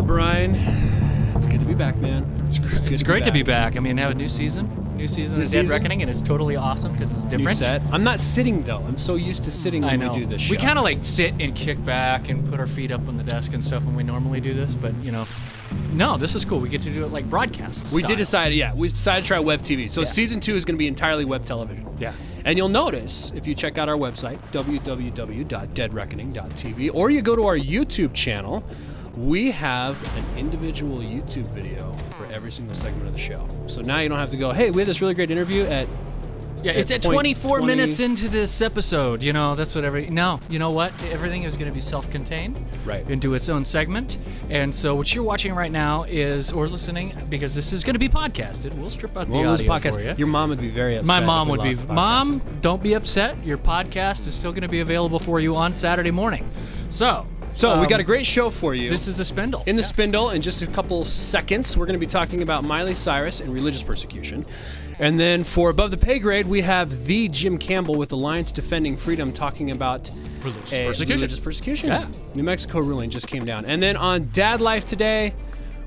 Well, Brian, it's good to be back, man. It's great to be back. I mean, have a new season of Dead Reckoning, and it's totally awesome because it's different. New set. I'm not sitting, though. I'm so used to sitting when we do this show. We kind of like sit and kick back and put our feet up on the desk and stuff when we normally do this, but, you know, no, this is cool. We get to do it like broadcast We style. did decide, we decided to try web TV. So season 2 is going to be entirely web television. Yeah. And you'll notice, if you check out our website, www.deadreckoning.tv, or you go to our YouTube channel, we have an individual YouTube video for every single segment of the show. So now you don't have to go, hey, we had this really great interview at... Yeah, it's at 24 minutes into this episode. You know, that's what No, you know what? Everything is going to be self-contained. Right. Into its own segment. And so what you're watching right now is, or listening, because this is going to be podcasted. We'll strip out the audio for you. Your mom would be very upset. My mom would be. Mom, don't be upset. Your podcast is still going to be available for you on Saturday morning. So we got a great show for you. This is the Spindle. In the Spindle, in just a couple seconds, we're going to be talking about Miley Cyrus and religious persecution. And then for Above the Pay Grade, we have the Jim Campbell with Alliance Defending Freedom talking about religious persecution. Yeah. New Mexico ruling just came down. And then on Dad Life today,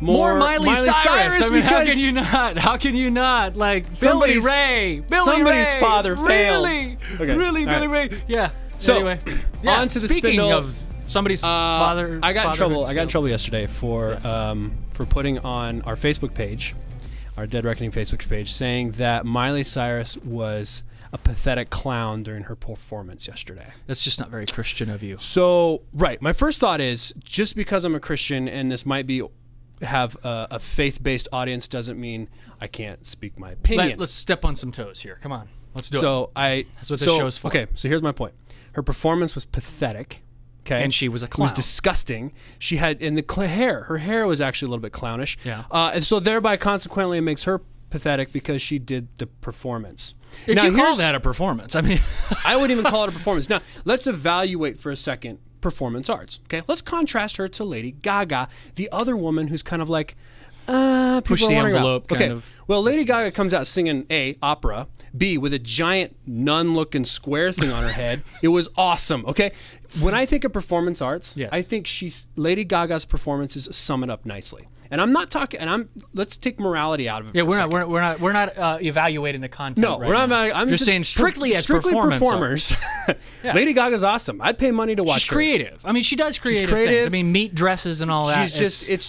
more Miley Cyrus. I mean, how can you not? How can you not? Like Billy Ray. Somebody's father failed. Really? Okay. Really, Billy Ray. Yeah. So, anyway, on to the speaking Spindle. of somebody's father. I got in trouble. I got in trouble yesterday for putting on our Facebook page, our Dead Reckoning Facebook page, saying that Miley Cyrus was a pathetic clown during her performance yesterday. That's just not very Christian of you. So, right. My first thought is, just because I'm a Christian and this might have a faith-based audience doesn't mean I can't speak my opinion. Let's step on some toes here. Come on. Let's do it. That's what this show's for. Okay, so here's my point. Her performance was pathetic. Okay. And she was a clown. It was disgusting. She had, in the hair, her hair was actually a little bit clownish. Yeah. And so thereby, consequently, it makes her pathetic because she did the performance. If you call that a performance, I mean... I wouldn't even call it a performance. Now, let's evaluate for a second performance arts. Okay, let's contrast her to Lady Gaga, the other woman who's kind of like... push the envelope kind of. Well, Lady Gaga comes out singing A, opera, B, with a giant nun-looking square thing on her head. It was awesome, okay? When I think of performance arts, I think Lady Gaga's performances sum it up nicely. And I'm not talking, let's take morality out of it. Yeah, we're not evaluating the content. No, right we're not. now. I'm just saying strictly performers. Yeah. Lady Gaga's awesome. I'd pay money to watch her. She's creative. I mean, she does creative things. I mean, meat dresses and all that. It's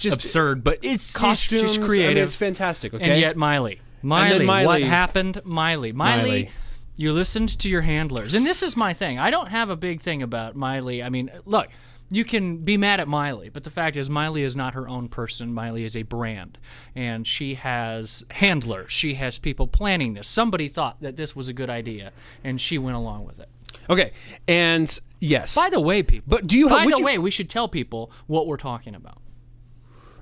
just absurd, but it's costumes. She's creative. I mean, it's fantastic. Okay. And yet Miley, what happened? Miley. You listened to your handlers, and this is my thing. I don't have a big thing about Miley. I mean, look. You can be mad at Miley, but the fact is Miley is not her own person. Miley is a brand, and she has handlers. She has people planning this. Somebody thought that this was a good idea, and she went along with it. Okay, and yes. By the way, people. But we should tell people what we're talking about.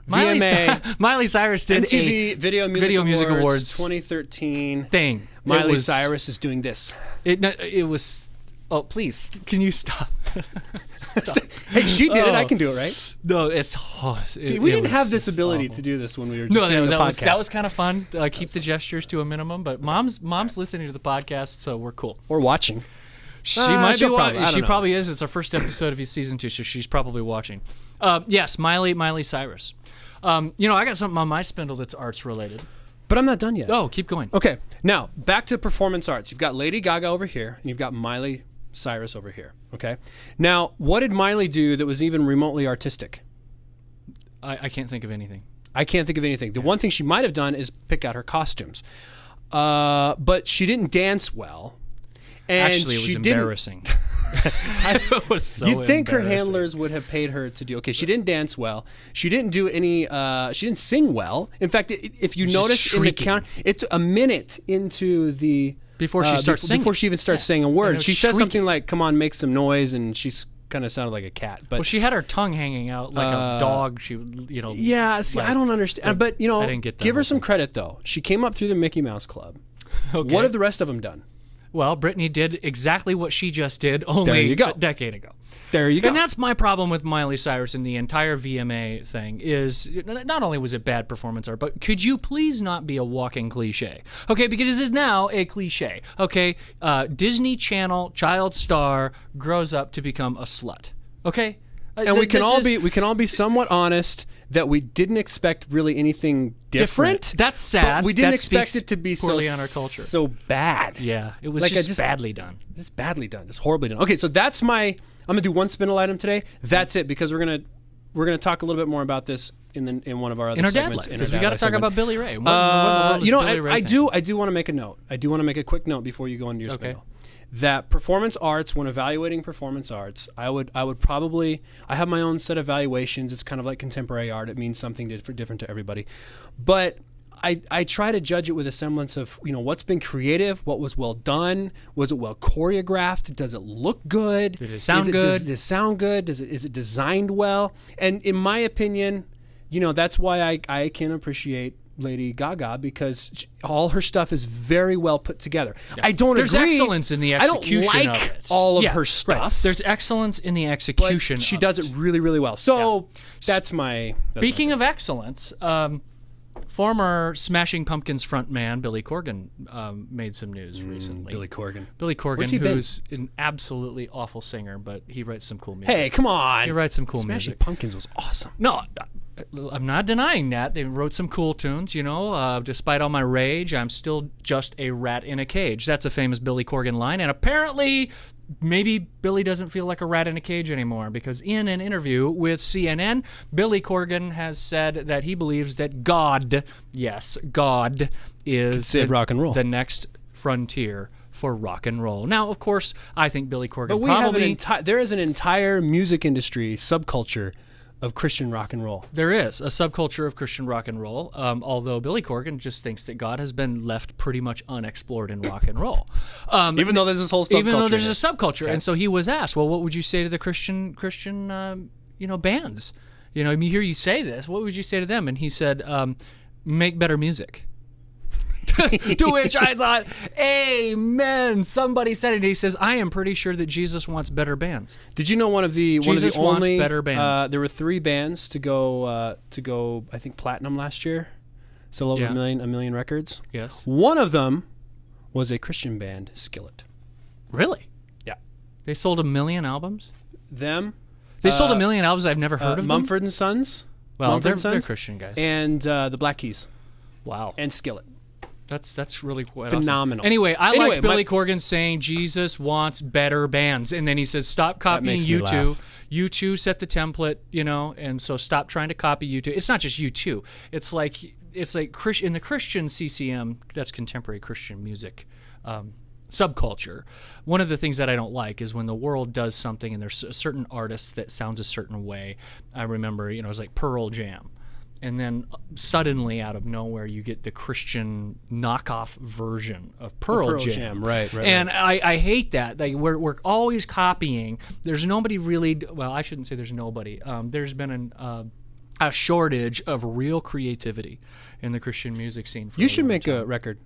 VMA, Miley Cyrus did MTV a Video Music Awards 2013 thing. Miley Cyrus is doing this. It was. Oh, please, can you stop? Stop. Hey, she did it. I can do it, right? No, it's... See, we didn't have this ability to do this when we were just doing the podcast. That was kind of fun. Keep the gestures to a minimum, but mom's listening to the podcast, so we're cool. Or watching. She might be watching. She probably is. It's our first episode of season 2, so she's probably watching. Yes, Miley Cyrus. I got something on my Spindle that's arts related. But I'm not done yet. Oh, keep going. Okay, now, back to performance arts. You've got Lady Gaga over here, and you've got Miley Cyrus over here, okay? Now, what did Miley do that was even remotely artistic? I can't think of anything. I can't think of anything. The one thing she might have done is pick out her costumes. But she didn't dance well. And actually, it was embarrassing. It was so You'd think her handlers would have paid her to do... Okay, she didn't dance well. She didn't do any... she didn't sing well. In fact, if you notice in the count, it's a minute into the... Before she starts singing. Before she even starts saying a word. She says something like, come on, make some noise, and she's kind of sounded like a cat. But she had her tongue hanging out like a dog. Yeah, see, I don't understand. But, I didn't get that give her some credit, though. She came up through the Mickey Mouse Club. Okay. What have the rest of them done? Well, Britney did exactly what she just did only a decade ago. There you go. And that's my problem with Miley Cyrus and the entire VMA thing is not only was it bad performance art, but could you please not be a walking cliche? Okay, because it is now a cliche. Okay, Disney Channel child star grows up to become a slut. Okay? And we can all be somewhat honest that we didn't expect really anything different. That's sad. But we didn't expect it to be so on our culture. So bad. Yeah, it was just badly done. Just badly done. Just horribly done. Okay, so that's I'm gonna do one Spindle item today. That's it, because we're gonna talk a little bit more about this in one of our other segments. Because we got to talk about Billy Ray. I do want to make a note. I do want to make a quick note before you go into your Spindle. That performance arts, when evaluating performance arts, I would probably, I have my own set of evaluations. It's kind of like contemporary art. It means something different to everybody. But I try to judge it with a semblance of, what's been creative, what was well done, was it well choreographed, does it look good? Did it sound good? Does it sound good? Is it designed well? And in my opinion, that's why I can appreciate Lady Gaga, because all her stuff is very well put together. Yeah. I don't There's agree. There's excellence in the execution I don't like of it. all of her stuff. Right. There's excellence in the execution. But she does it really, really well. So that's my. Speaking of excellence, former Smashing Pumpkins frontman Billy Corgan made some news recently. Billy Corgan, who's an absolutely awful singer, but he writes some cool music. Hey, come on! He writes some cool music. Smashing Pumpkins was awesome. No, I'm not denying that. They wrote some cool tunes, despite all my rage, I'm still just a rat in a cage. That's a famous Billy Corgan line, and apparently maybe Billy doesn't feel like a rat in a cage anymore, because in an interview with CNN, Billy Corgan has said that he believes that God is rock and roll, the next frontier for rock and roll. Now, of course, I think Billy Corgan there is an entire music industry subculture of Christian rock and roll. There is a subculture of Christian rock and roll, although Billy Corgan just thinks that God has been left pretty much unexplored in rock and roll. Even though there's this whole subculture. Even though there's a subculture. Okay. And so he was asked, well, what would you say to the Christian bands? I hear you say this. What would you say to them? And he said, make better music. To which I thought, amen. Somebody said it. He says, I am pretty sure that Jesus wants better bands. Did you know one of the wants only better bands? There were 3 bands to go I think platinum last year, sell over a million records. Yes. One of them was a Christian band, Skillet. Really? Yeah. They sold 1 million albums. They sold 1 million albums. I've never heard of them. Mumford and Sons. Well, they're Christian guys. And the Black Keys. Wow. And Skillet. That's really quite phenomenal. Awesome. Anyway, I liked Billy Corgan saying Jesus wants better bands, and then he says, "Stop copying U2. U2 set the template, and so stop trying to copy U2. It's not just U2. It's like in the Christian CCM, that's contemporary Christian music subculture. One of the things that I don't like is when the world does something and there's a certain artist that sounds a certain way. I remember, it was like Pearl Jam. And then suddenly, out of nowhere, you get the Christian knockoff version of Pearl Jam. Right. And I hate that. Like we're always copying. There's nobody really. Well, I shouldn't say there's nobody. There's been a shortage of real creativity in the Christian music scene. You should make a record.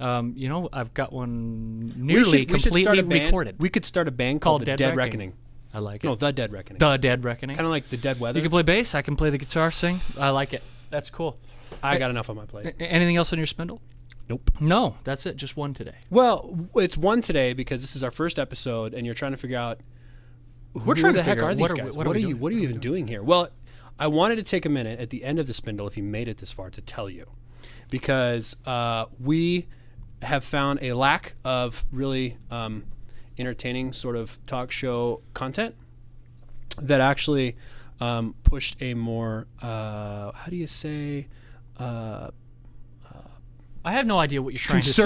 I've got one nearly completely recorded. We could start a band called The Dead Reckoning. I like it. No, The Dead Reckoning. The Dead Reckoning. Kind of like The Dead Weather. You can play bass. I can play the guitar, sing. I like it. That's cool. I got enough on my plate. Anything else on your Spindle? Nope. No, that's it. Just one today. Well, it's one today because this is our first episode, and you're trying to figure out who the heck are these guys? What are you even doing here? Well, I wanted to take a minute at the end of the Spindle, if you made it this far, to tell you, because we have found a lack of really entertaining sort of talk show content that actually pushed a more how do you say I have no idea what you're trying to say.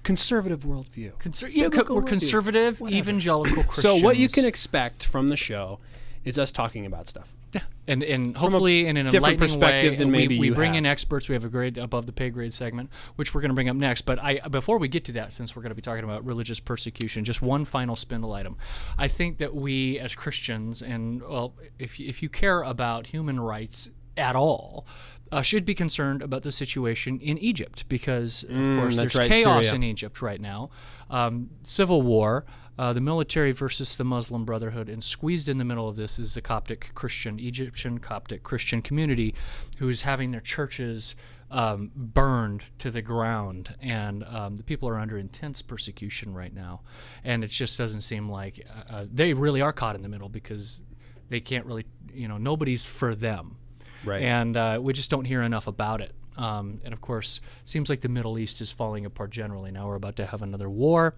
Conservative worldview. We're conservative, evangelical Christians. So what you can expect from the show is us talking about stuff. Yeah, and hopefully in an different enlightening perspective way, than maybe we you bring in have. experts. We have a grade above the pay grade segment, which we're going to bring up next. But before we get to that, since we're going to be talking about religious persecution, just one final Spindle item. I think that we as Christians, and well, if you care about human rights at all, should be concerned about the situation in Egypt, because of course there's chaos Syria. in Egypt right now, civil war. The military versus the Muslim Brotherhood, and squeezed in the middle of this is the Egyptian Coptic Christian community, who's having their churches burned to the ground, and the people are under intense persecution right now, and it just doesn't seem like they really are caught in the middle, because they can't really, nobody's for them. Right. And we just don't hear enough about it. And of course, seems like the Middle East is falling apart generally. Now we're about to have another war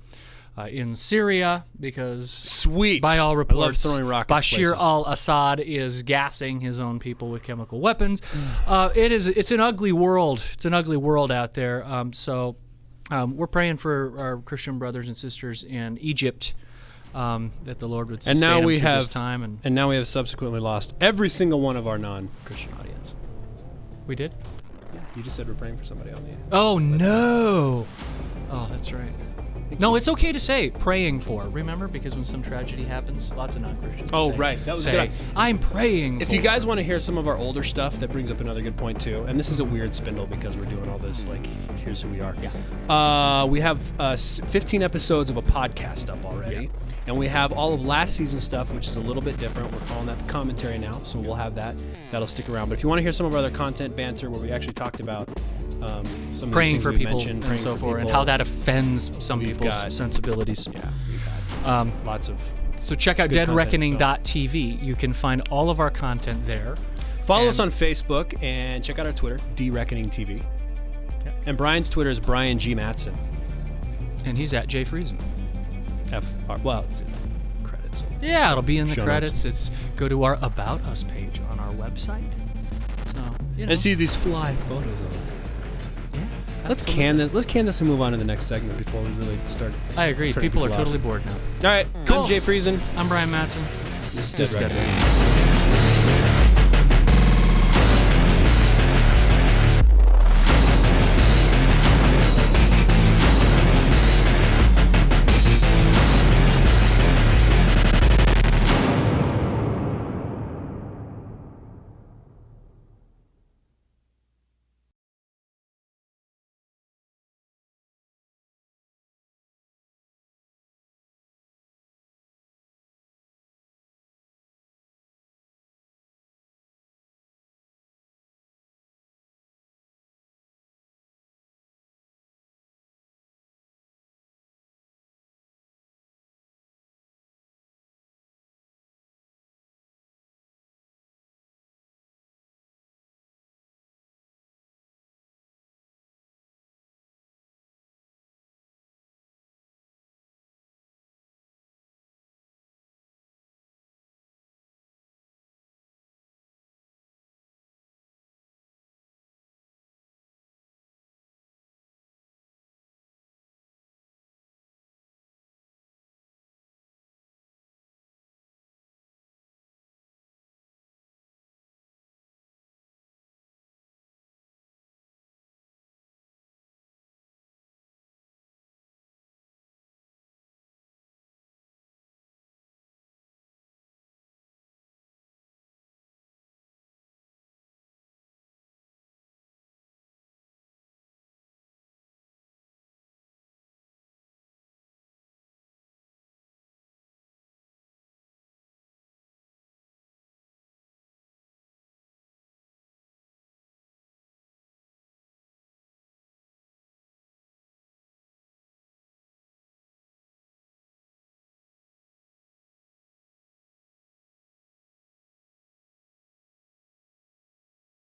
in Syria because, by all reports, Bashar al-Assad is gassing his own people with chemical weapons. It's an ugly world. It's an ugly world out there. So we're praying for our Christian brothers and sisters in Egypt. That the Lord would sustain them through this time. And now we have subsequently lost every single one of our non-Christian audience. We did? Yeah, you just said we're praying for somebody on the... Oh, no! Oh, that's right. No, it's okay to say praying for. Remember? Because when some tragedy happens, lots of non-Christians right. That was say, I'm praying If you guys want to hear some of our older stuff, that brings up another good point, too. And this is a weird spindle because we're doing all this, like, here's who we are. Yeah. We have 15 episodes of a podcast up already. Yeah. And we have all of last season's stuff, which is a little bit different. We're calling that the commentary now, so we'll have that. That'll stick around. But if you want to hear some of our other content banter where we actually talked about some praying for people and so forth, and how that offends some people's sensibilities. Yeah, we've had lots of. So check out deadreckoning.tv. You can find all of our content there. Follow us on Facebook and check out our Twitter, DReckoningTV. Yeah. And Brian's Twitter is Brian G. Mattson. And he's at J. Friesen. Well, it's in the credits. Yeah, it'll be in the credits. Go to our About Us page on our website. So, and see these fly photos of us. Yeah. Let's can this and move on to the next segment before we really start. I agree. People are totally bored now. All right. Cool. I'm Jay Friesen. I'm Brian Mattson. This is Dead Reckoning.